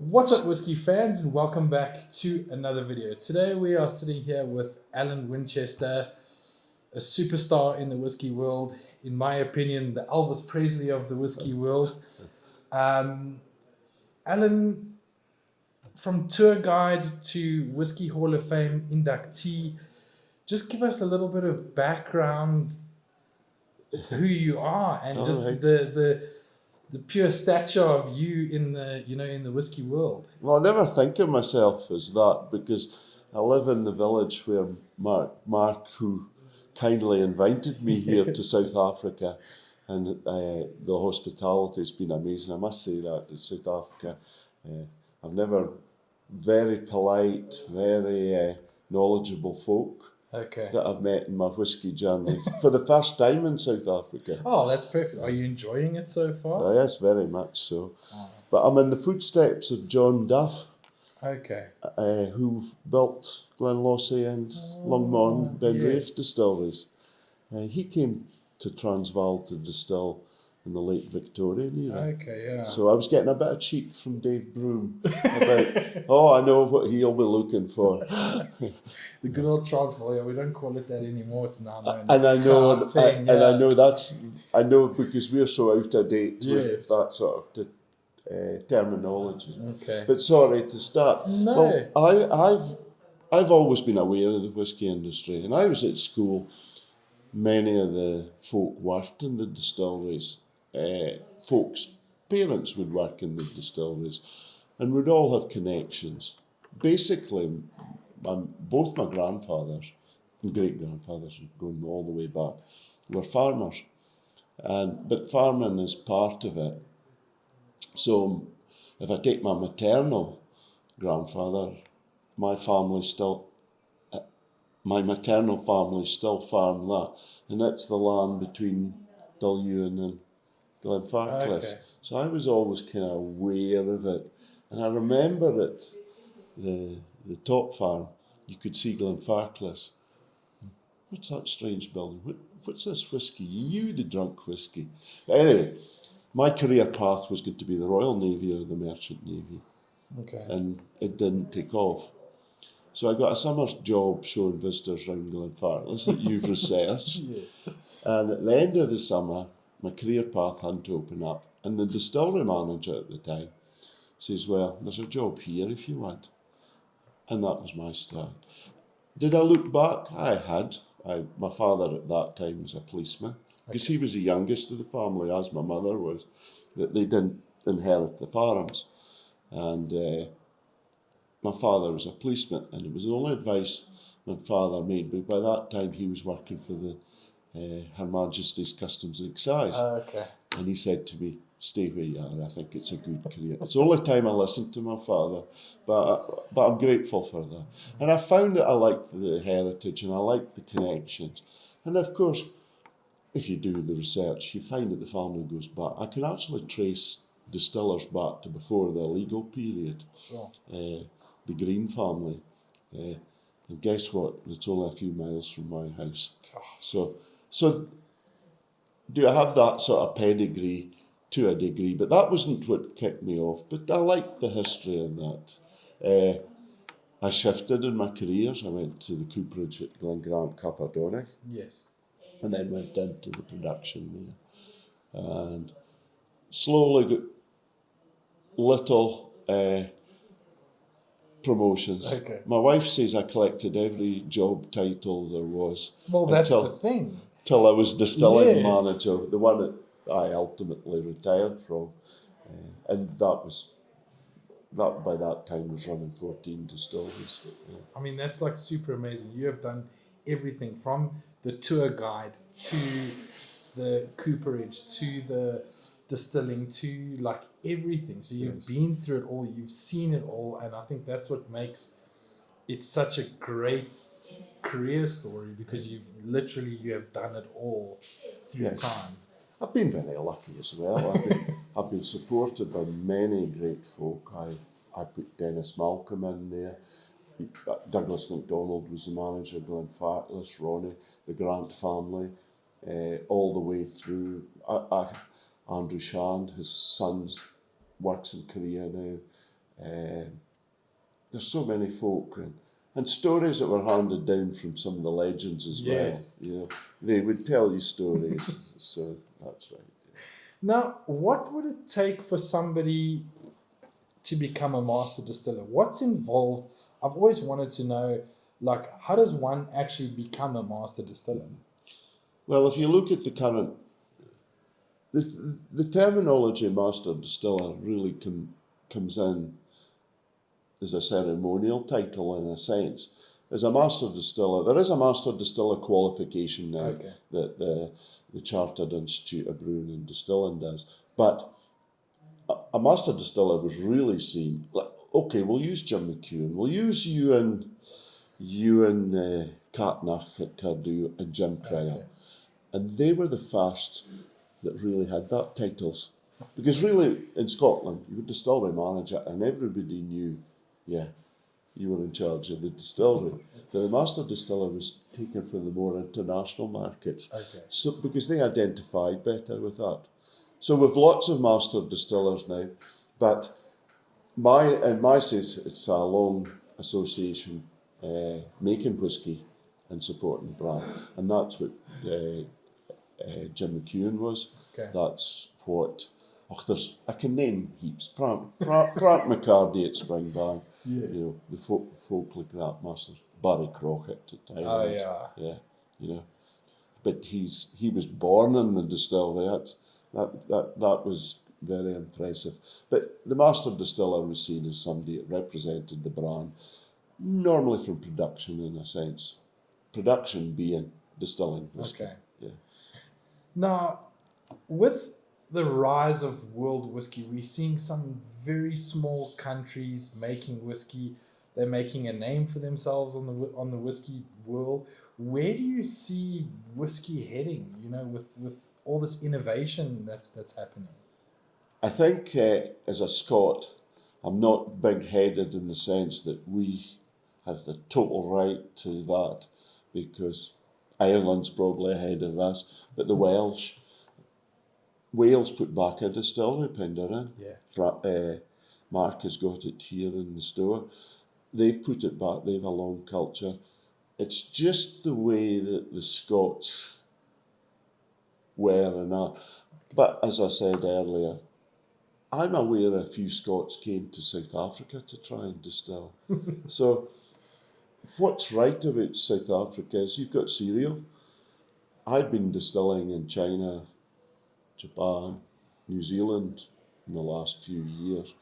What's up, whiskey fans, and welcome back to another video. Today we are sitting here with Alan Winchester, a superstar in the whiskey world. In my opinion, the Elvis Presley of the whiskey world. Alan, from tour guide to Whiskey Hall of Fame inductee, just give us a little bit of background, who you are, and just right. the pure stature of you in the whiskey world. Well, I never think of myself as that because I live in the village where Mark, who kindly invited me here to South Africa, and the hospitality has been amazing. I must say that in South Africa, I've never very polite, very knowledgeable folk Okay. that I've met in my whiskey journey for the first time in South Africa. Oh, that's perfect. Are you enjoying it so far? Yes, very much so. But I'm in the footsteps of John Duff, Okay. who built Glenlossie and Longmont Benriach yes. distilleries. He came to Transvaal to distill in the late Victorian era. Okay, yeah. So I was getting a bit of cheek from Dave Broom about, I know what he'll be looking for. The good old Transvaal, yeah, we don't call it that anymore. It's now known And I as know, Gauteng, and I know because we're so out of date with Yes. that sort of terminology. Okay. But sorry to start. No. Well, I've always been aware of the whisky industry, and I was at school. Many of the folk worked in the distilleries. Folks' parents would work in the distilleries, and would all have connections. Basically, both my grandfathers and great grandfathers, going all the way back, were farmers, but farming is part of it. So, if I take my maternal grandfather, my maternal family still farm that, and that's the land between Dalmunach and Glenfarclas. Okay. So I was always kind of aware of it, and I remember at the top farm, you could see Glenfarclas. What's that strange building? What's this whiskey? You the drunk whiskey. But anyway, my career path was going to be the Royal Navy or the Merchant Navy, Okay. and it didn't take off. So I got a summer's job showing visitors around Glenfarclas that you've researched. Yes. And at the end of the summer, my career path had to open up. And the distillery manager at the time says, well, there's a job here if you want. And that was my start. Did I look back? I had. My father at that time was a policeman, because he was the youngest of the family, as my mother was, that they didn't inherit the farms. And my father was a policeman, and it was the only advice my father made. But by that time, he was working for the Her Majesty's Customs and Excise. Okay. And he said to me, stay where you are, I think it's a good career. It's the only time I listened to my father, but I'm grateful for that. And I found that I liked the heritage and I liked the connections. And of course, if you do the research, you find that the family goes back. I can actually trace Distillers back to before the illegal period. Sure. The Green family. And guess what? It's only a few miles from my house. So do I have that sort of pedigree to a degree? But that wasn't what kicked me off. But I liked the history of that. I shifted in my careers. I went to the cooperage at Glengrant, Cabrach. Yes. And then went into the production there. And slowly got little promotions. Okay. My wife says I collected every job title there was. Well, that's the thing. Till I was distilling Yes. manager, the one that I ultimately retired from. And that by that time was running 14 distilleries. I mean, that's like super amazing. You have done everything from the tour guide to the cooperage to the distilling to like everything. So you've been through it all, you've seen it all, and I think that's what makes it such a great career story, because you have done it all through time. I've been very lucky as well. I've been supported by many great folk. I put Dennis Malcolm in there. Douglas MacDonald was the manager, Glenfarclas, Ronnie, the Grant family, all the way through. Andrew Shand, his son, works in Korea now. There's so many folk and stories that were handed down from some of the legends as Yes. well. You know, they would tell you stories. So that's right. Yeah. Now, what would it take for somebody to become a master distiller? What's involved? I've always wanted to know, like, how does one actually become a master distiller? Well, if you look at the current, the terminology master distiller really comes in as a ceremonial title in a sense. As a master distiller, there is a master distiller qualification now that the Chartered Institute of Brewing and Distilling does. But a master distiller was really seen, like, okay, we'll use Jim McEwen, we'll use Ewan Cabrach at Cardew and Jim Cryer. Okay. And they were the first that really had that titles. Because really, in Scotland, you were distillery manager and everybody knew, you were in charge of the distillery. But the master distiller was taken for the more international markets. Okay. So because they identified better with that. So we've lots of master distillers now, but in my sense, it's a long association making whisky and supporting the brand. And that's what Jim McEwen was. Okay. That's what, I can name heaps. Frank McCarty at Springbank. Yeah. You know, the folk like that, Master Barry Crockett at Thailand. Yeah, you know. But he was born in the distillery. That was very impressive. But the master distiller was seen as somebody that represented the brand, normally from production in a sense. Production being distilling whisky. Okay. Yeah. Now, with the rise of world whiskey, we're seeing some very small countries making whiskey. They're making a name for themselves on the whiskey world. Where do you see whiskey heading? You know, with all this innovation that's happening. I think as a Scot, I'm not big-headed in the sense that we have the total right to that, because Ireland's probably ahead of us, but the Wales put back a distillery, Penderyn. Yeah. Mark has got it here in the store. They've put it back. They've a long culture. It's just the way that the Scots were and are. But as I said earlier, I'm aware a few Scots came to South Africa to try and distill. So what's right about South Africa is you've got cereal. I've been distilling in China, Japan, New Zealand in the last few years.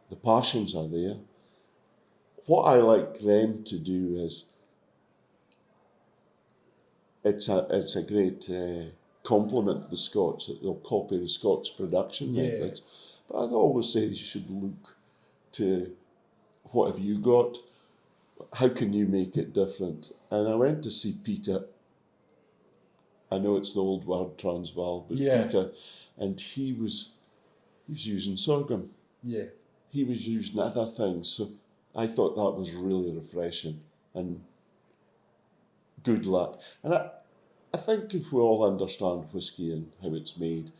The passions are there. What I like them to do is, it's a great compliment to the Scots that they'll copy the Scots production methods. But I'd always say you should look to what have you got? How can you make it different? And I went to see Peter. I know it's the old word Transvaal, but Peter, and he was using sorghum. Yeah. He was using other things. So I thought that was really refreshing and good luck. And I think if we all understand whisky and how it's made,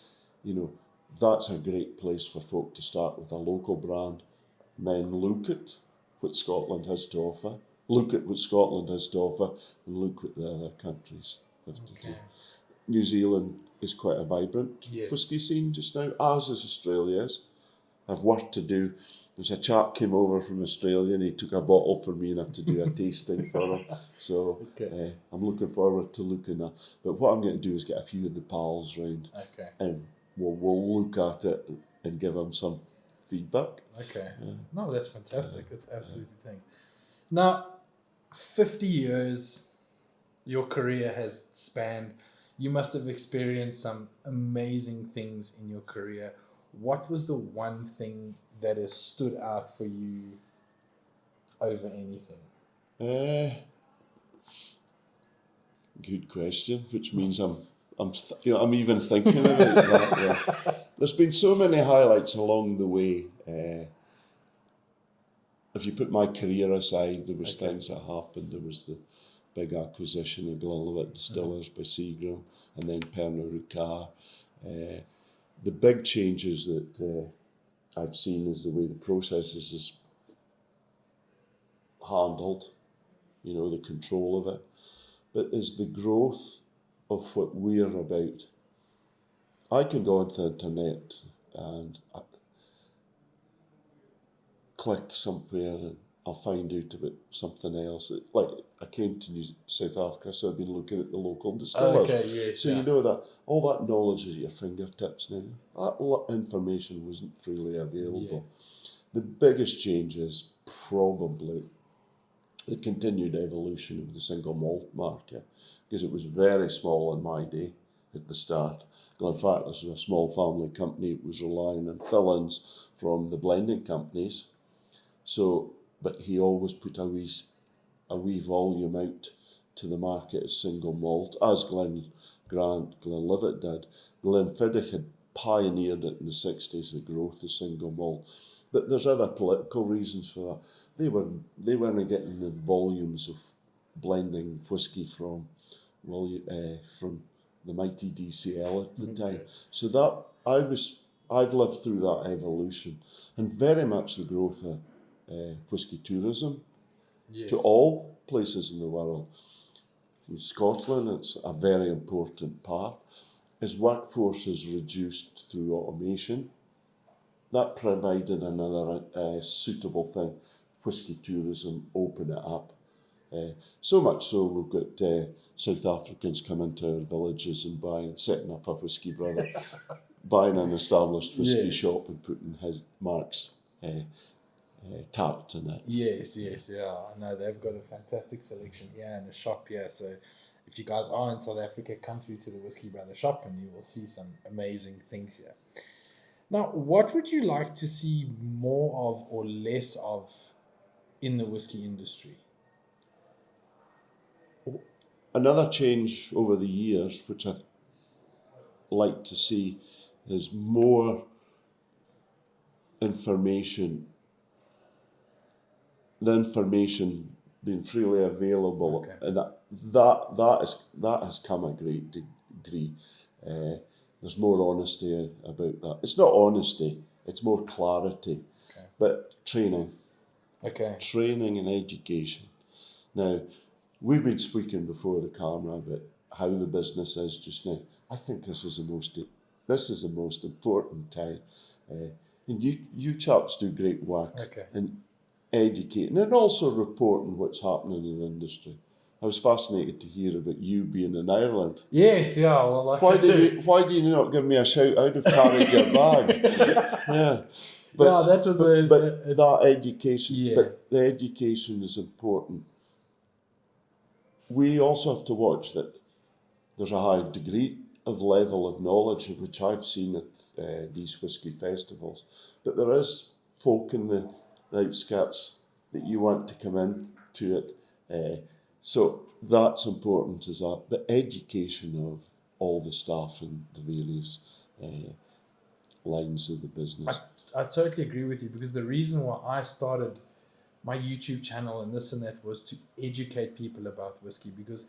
you know, that's a great place for folk to start with a local brand, and then look at what Scotland has to offer, look at what Scotland has to offer, and look what the other countries have to do. New Zealand is quite a vibrant whisky scene just now, as is Australia's. I've work to do. There's a chap came over from Australia and he took a bottle for me and I have to do a tasting for him. So I'm looking forward to looking at. But what I'm going to do is get a few of the pals round and we'll look at it and give them some feedback. No, that's fantastic. That's absolutely thing. Now, 50 years your career has spanned. You must have experienced some amazing things in your career. What was the one thing that has stood out for you over anything? Good question, which means I'm even thinking about that. Yeah. There's been so many highlights along the way. If you put my career aside, there was things that happened. There was the big acquisition of Glenlivet Distillers by Seagram, and then Pernod Ricard. The big changes that I've seen is the way the processes is handled, the control of it, but is the growth of what we're about. I can go onto the internet and click somewhere and I'll find out about something else. Like I came to South Africa, so I've been looking at the local distillers. Okay, yes. So you know that all that knowledge is at your fingertips now. That information wasn't freely available. Yeah. The biggest change is probably the continued evolution of the single malt market, because it was very small in my day at the start. In fact, this was a small family company. It was relying on fill-ins from the blending companies. So, but he always put a wee volume out to the market as single malt, as Glenlivet did. Glenfiddich had pioneered it in the 60s, the growth of single malt. But there's other political reasons for that. They weren't getting the volumes of blending whisky from the mighty DCL at the time. So that I've lived through that evolution, and very much the growth of whisky tourism to all places in the world. In Scotland, it's a very important part. As workforce is reduced through automation, that provided another suitable thing. Whisky tourism, open it up. So much so we've got South Africans come into our villages and setting up a Whisky Brother, buying an established whisky shop and putting his Mark's tart in it. Yes, yeah. I know they've got a fantastic selection here and a shop here. So if you guys are in South Africa, come through to the Whisky Brother shop and you will see some amazing things here. Now, what would you like to see more of or less of in the whisky industry? Another change over the years, which I'd like to see, is more information. The information being freely available, and that has come a great degree. There's more honesty about that. It's not honesty; it's more clarity. But training. Training and education. Now, we've been speaking before the camera about how the business is just now. I think this is the most important time. And you chaps do great work in educating and also reporting what's happening in the industry. I was fascinated to hear about you being in Ireland. Yes, yeah. Well, why do you not give me a shout out of carrying your bag? Yeah. But, that was that education. Yeah. But the education is important. We also have to watch that there's a high degree of level of knowledge, which I've seen at these whisky festivals. But there is folk in the outskirts that you want to come into it. So that's important as that. But education of all the staff and the various lines of the business. I totally agree with you, because the reason why I started my YouTube channel and this and that was to educate people about whiskey, because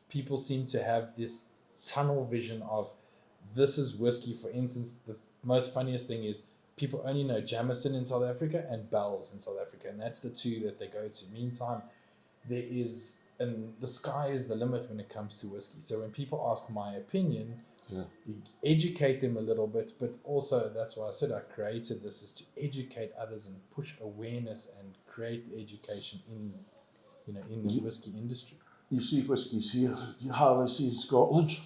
people seem to have this tunnel vision of this is whiskey. For instance, the most funniest thing is people only know Jameson in South Africa and Bell's in South Africa, and that's the two that they go to. Meantime, and the sky is the limit when it comes to whiskey. So when people ask my opinion, you educate them a little bit, but also that's why I said I created this, is to educate others and push awareness and create education in the whiskey industry. You see whiskies here, you hardly see in Scotland.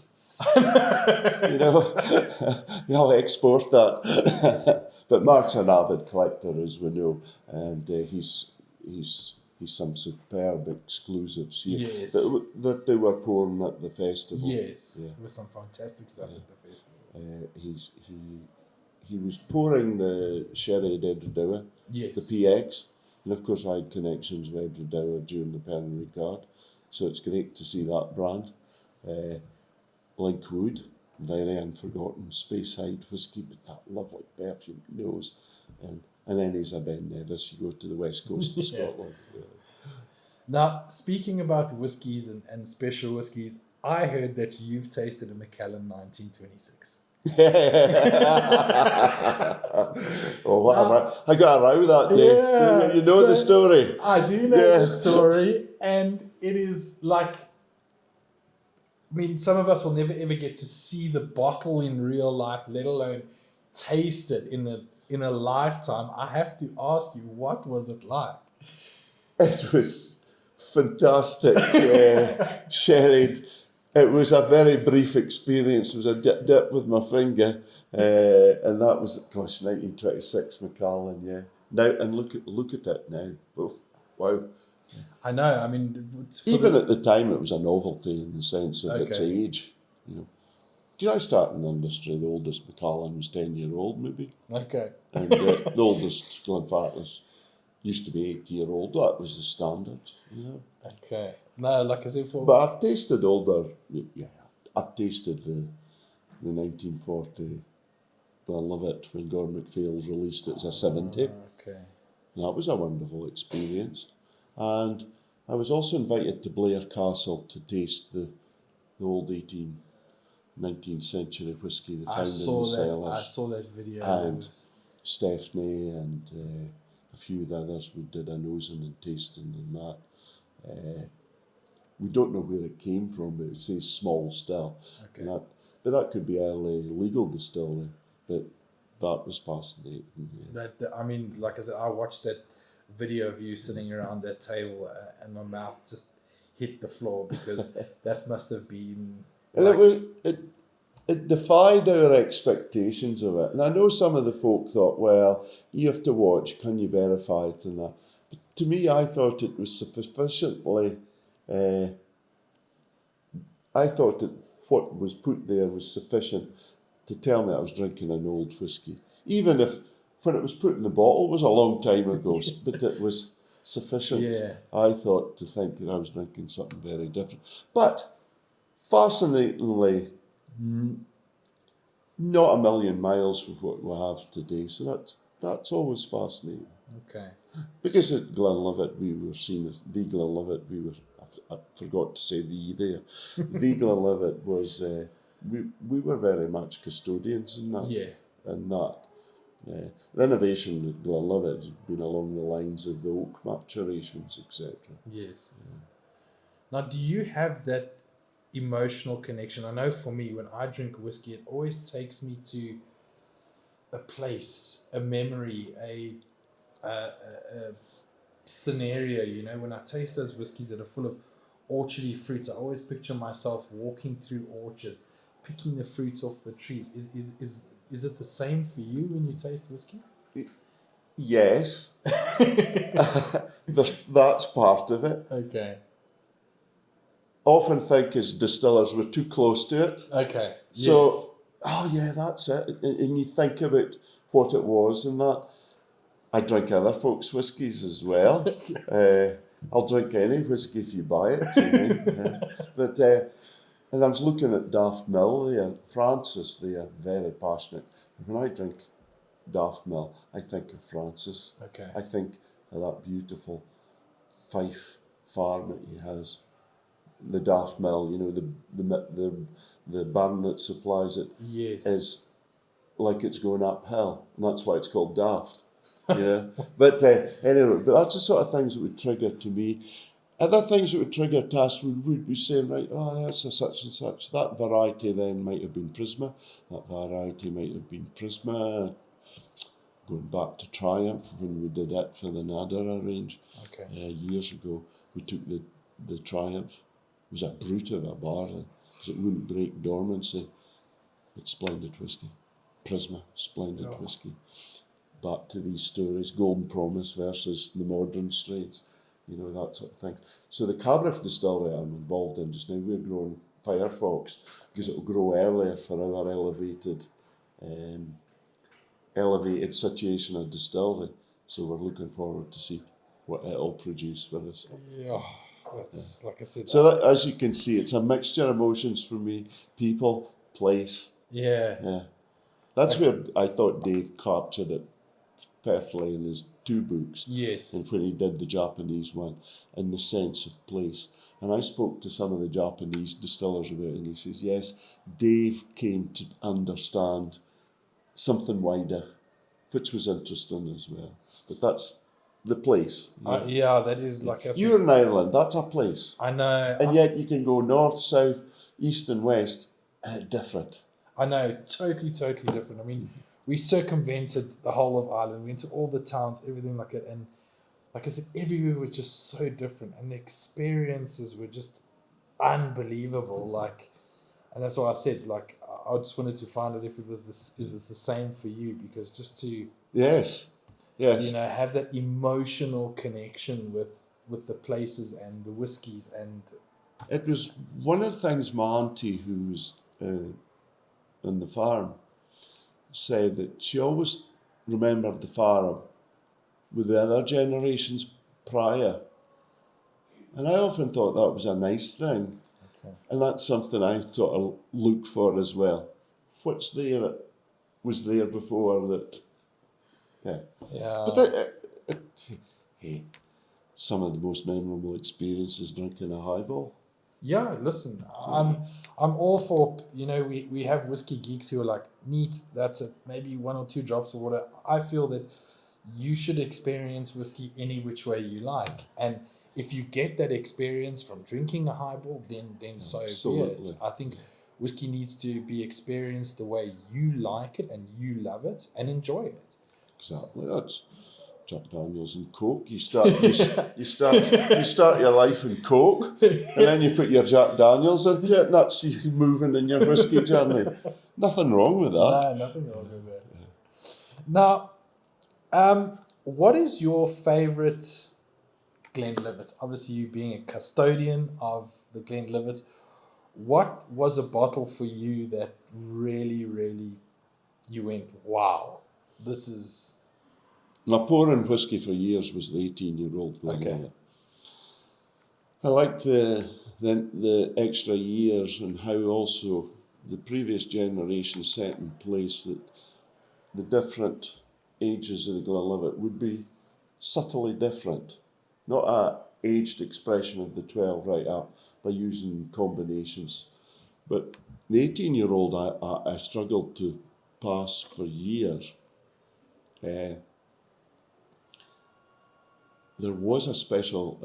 You'll export that. But Mark's an avid collector, as we know, and he's some superb exclusives here that they were pouring at the festival. Yes, with some fantastic stuff at the festival. He was pouring the sherry Edredour, the PX, and of course I had connections with Edredour during the Pernod Ricard, so it's great to see that brand. Linkwood, very unforgotten Speyside whisky, but that lovely perfume nose, and then he's a Ben Nevis. You go to the west coast of Scotland. Now, speaking about whiskies and special whiskies, I heard that you've tasted a Macallan 1926. Oh, I got a row that day. Yeah, You know the story. I do know the story, and it is like, I mean, some of us will never ever get to see the bottle in real life, let alone taste it in a lifetime. I have to ask you, what was it like? It was fantastic. Sherried. It was a very brief experience. It was a dip with my finger, and that was, gosh, 1926, Macallan. Yeah. Now and look at it now. Oof, wow. I know. I mean, Even at the time, it was a novelty in the sense of its age. You know, because I started in the industry, the oldest Macallan was 10-year-old, maybe. Okay. And the oldest Glenfarclas used to be 8-year-old. That was the standard. You know. Okay. No, like I said, But I've tasted older. Yeah, I've tasted the 1940 Glenlivet when Gordon MacPhail's released it as a 70. Okay. And that was a wonderful experience. And I was also invited to Blair Castle to taste the old 19th century whisky they found in the cellars. I saw that video. And Stephanie and a few of the others, we did a nosing and tasting and that. We don't know where it came from, but it says small still. Okay. But that could be early legal distillery. But that was fascinating. Yeah. But I mean, like I said, I watched that video of you sitting around that table, and my mouth just hit the floor because that must have been. And it defied our expectations of it. And I know some of the folk thought, well, you have to watch, can you verify it and that? But to me, I thought it was sufficiently. I thought that what was put there was sufficient to tell me I was drinking an old whisky. Even if when it was put in the bottle was a long time ago, but it was sufficient, I thought, to think that I was drinking something very different. But fascinatingly, not a million miles from what we have today. So that's always fascinating. Okay. Because at Glenlivet, we were seen as the Glenlivet. I forgot to say the there. The Glenlivet was, we were very much custodians in that. Yeah. And that. The innovation at Glenlivet has been along the lines of the oak maturations, etc. Yes. Now, do you have that emotional connection? I know for me, when I drink whiskey, it always takes me to a place, a memory, a scenario. You know, when I taste those whiskies that are full of orchardy fruits, I always picture myself walking through orchards, picking the fruits off the trees. Is it the same for you when you taste whiskey? Yes. That's part of it. Okay. Often think as distillers we're too close to it. Okay. So, yes. Oh yeah, that's it. And you think about what it was and that. I drink other folks' whiskies as well. I'll drink any whiskey if you buy it to me. But and I was looking at Daft Mill there. Francis, they are very passionate. When I drink Daft Mill, I think of Francis. Okay. I think of that beautiful Fife farm that he has. The Daft Mill, you know, the barn that supplies it is like it's going uphill, and that's why it's called Daft. Yeah, but anyway, but that's the sort of things that would trigger to me. Other things that would trigger to us would be saying, right, oh, that's a such and such. That variety then might have been Prisma. That variety might have been Prisma. Going back to Triumph when we did it for the Nadara range years ago, we took the Triumph. It was a brute of a barley because it wouldn't break dormancy. It's splendid whiskey. Prisma, splendid whiskey. Back to these stories, Golden Promise versus the modern strains, you know, that sort of thing. So the Cabrach Distillery I'm involved in just now, we're growing Firefox because it'll grow earlier for our elevated situation of distillery. So we're looking forward to see what it'll produce for us. Yeah, that's like I said. So that, as you can see, it's a mixture of emotions for me: people, place. Yeah. That's where I thought Dave captured it perfectly in his two books. Yes. And when he did the Japanese one, and the sense of place. And I spoke to some of the Japanese distillers about it, and he says, yes, Dave came to understand something wider, which was interesting as well. But that's the place. Yeah, that is like I said. You're in Ireland, that's a place. I know. And yet you can go north, south, east and west, and it's different. I know, totally different. I mean, we circumvented the whole of Ireland, we went to all the towns, everything like it, and like I said, everywhere was just so different, and the experiences were just unbelievable. Like, and that's why I said, like, I just wanted to find out if it was this, is it the same for you? Because just to Yes. have that emotional connection with the places and the whiskies, and it was one of the things my auntie, who was on the farm, said that she always remembered the farm with the other generations prior. And I often thought that was a nice thing. Okay. And that's something I sort of look for as well. What's there was there before that. Yeah. But hey, some of the most memorable experiences drinking a highball. Yeah, listen, I'm all for, we have whiskey geeks who are like, neat, that's it, maybe 1 or 2 drops of water. I feel that you should experience whiskey any which way you like. And if you get that experience from drinking a highball, then so be it. I think whiskey needs to be experienced the way you like it and you love it and enjoy it. Exactly, that's Jack Daniels and Coke. You start your life in Coke, and then you put your Jack Daniels into it, and that's you moving in your whiskey journey. Nothing wrong with that. No, nothing wrong with that. Now, what is your favourite Glenlivet? Obviously, you being a custodian of the Glenlivet, what was a bottle for you that really, really, you went, wow, this is... My pouring whiskey for years was the 18-year-old Glenlivet. Okay. I liked the extra years and how also the previous generation set in place that the different ages of the Glenlivet would be subtly different. Not a aged expression of the 12 right up by using combinations. But the 18-year-old I struggled to pass for years. There was a special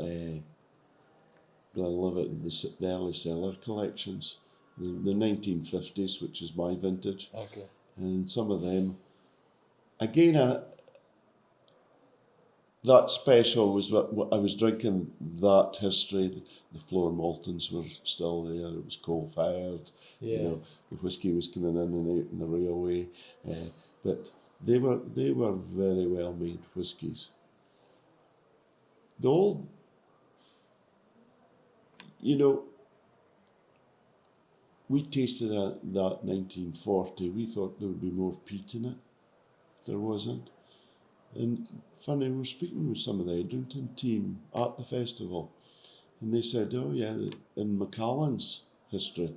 Glenlivet in the early cellar collections, the 1950s, which is my vintage. Okay. And some of them, again, that special was what I was drinking that history. The floor maltons were still there. It was coal-fired. Yeah. The whiskey was coming in and out in the railway. But they were very well made whiskies. The old, we tasted that 1940. We thought there would be more peat in it. There wasn't. And funny, we were speaking with some of the Edrington team at the festival, and they said, oh yeah, in Macallan's history,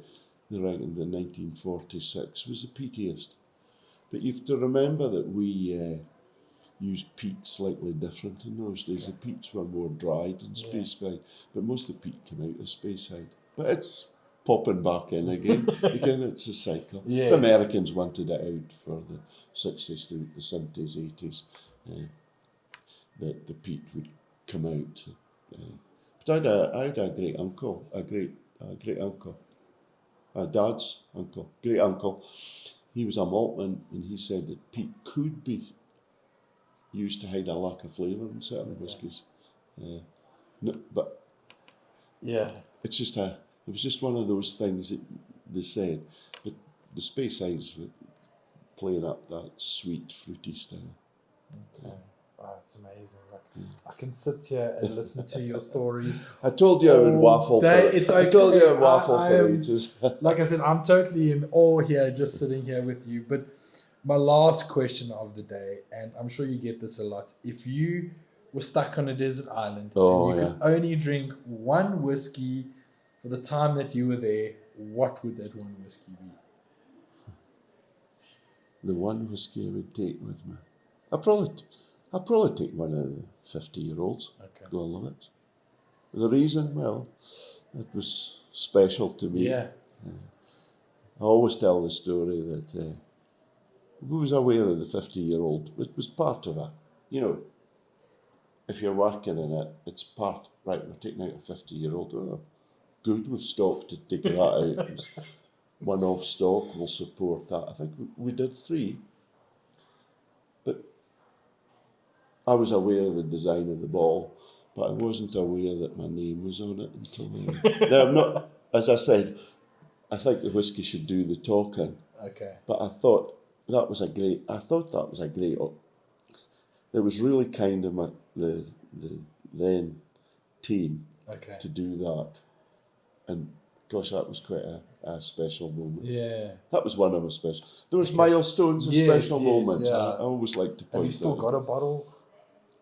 they reckon that 1946 was the peatiest. But you have to remember that we used peat slightly different in those days. Okay. The peats were more dried in Speyside, but most of the peat came out of Speyside. But it's popping back in again. Again, it's a cycle. Yes. The Americans wanted it out for the 60s through the 70s, 80s. That the peat would come out. But I had a great uncle, a great uncle, Dad's uncle, great uncle. He was a maltman, and he said that peat could be used to hide a lack of flavour in certain whiskies. But yeah, it's just it was just one of those things that they said. But the Speyside's playing up that sweet, fruity style. Okay. Oh, it's amazing. Like, I can sit here and listen to your stories. I told you I would waffle for it. It's okay. I told you I would waffle for ages. Like I said, I'm totally in awe here, just sitting here with you. But my last question of the day, and I'm sure you get this a lot. If you were stuck on a desert island and you could only drink one whiskey for the time that you were there, what would that one whiskey be? The one whiskey I would take with me. I I'd probably take one of the 50-year-olds, Okay. Glenlivet. The reason, well, it was special to me. Yeah. I always tell the story that I was aware of the 50-year-old. It was part of it. You know, if you're working in it, it's part, right, we're taking out a 50-year-old. Oh, good, we've stock to take that out. It's one-off stock, we'll support that. I think we did 3. But I was aware of the design of the bottle, but I wasn't aware that my name was on it until then. Now, I'm not, as I said, I think the whiskey should do the talking. Okay. But I thought that was a great, it was really kind of the then team Okay. to do that. And gosh, that was quite a special moment. Yeah. That was one of my special. There was milestones and Yes, special yes, moments. yeah. I always like to point Have you still that got a bottle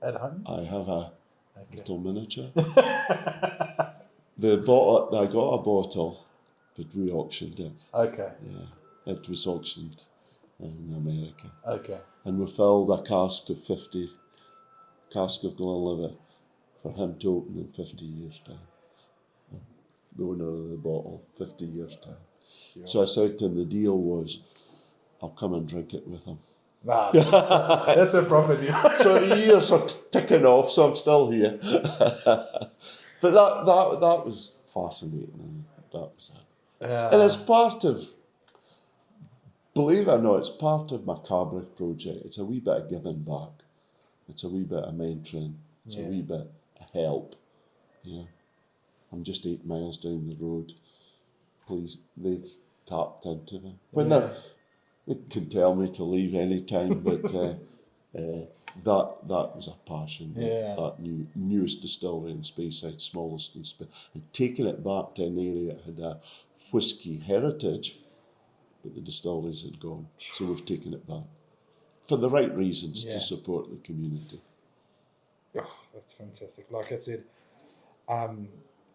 at home? I have a Okay. little miniature. I got a bottle, but we auctioned it. Okay. Yeah, it was auctioned in America. Okay. And we filled a cask of Glenlivet for him to open in 50 years' time. The owner of the bottle, 50 years' time. Sure. So I said to him, the deal was, I'll come and drink it with him. Nah, that's a proper deal. So the years are ticking off, so I'm still here. But that was fascinating, and that was it. And it's part of, believe it or not, it's part of my Cabrach project. It's a wee bit of giving back. It's a wee bit of mentoring. It's a wee bit of help. You know, I'm just 8 miles down the road. Please, they've tapped into me. When they can tell me to leave any time, but that was a passion. That newest distillery in Speyside, smallest in Spain, and taking it back to an area that had a whisky heritage, but the distilleries had gone. So we've taken it back for the right reasons to support the community. Oh, that's fantastic. Like I said,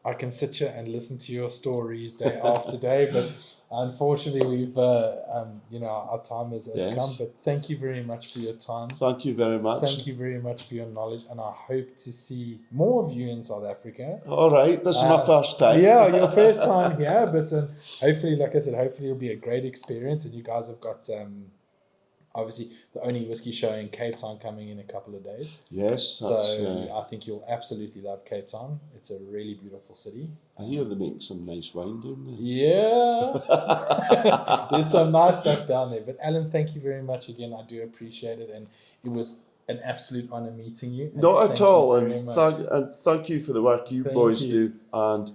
I can sit here and listen to your stories day after day, but unfortunately we've, our time has come. But thank you very much for your time. Thank you very much. Thank you very much for your knowledge, and I hope to see more of you in South Africa. All right, this is my first time. Yeah, your first time here, but hopefully, like I said, hopefully it'll be a great experience, and you guys have got... obviously, the only whiskey show in Cape Town coming in a couple of days. Yes. So I think you'll absolutely love Cape Town. It's a really beautiful city. I hear they make some nice wine down there. Yeah. There's some nice stuff down there. But Alan, thank you very much again. I do appreciate it. And it was an absolute honour meeting you. Not at all. And thank you for the work you boys do. And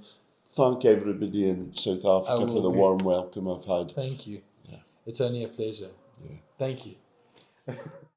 thank everybody in South Africa for the warm welcome I've had. Thank you. Yeah. It's only a pleasure. Yeah. Thank you.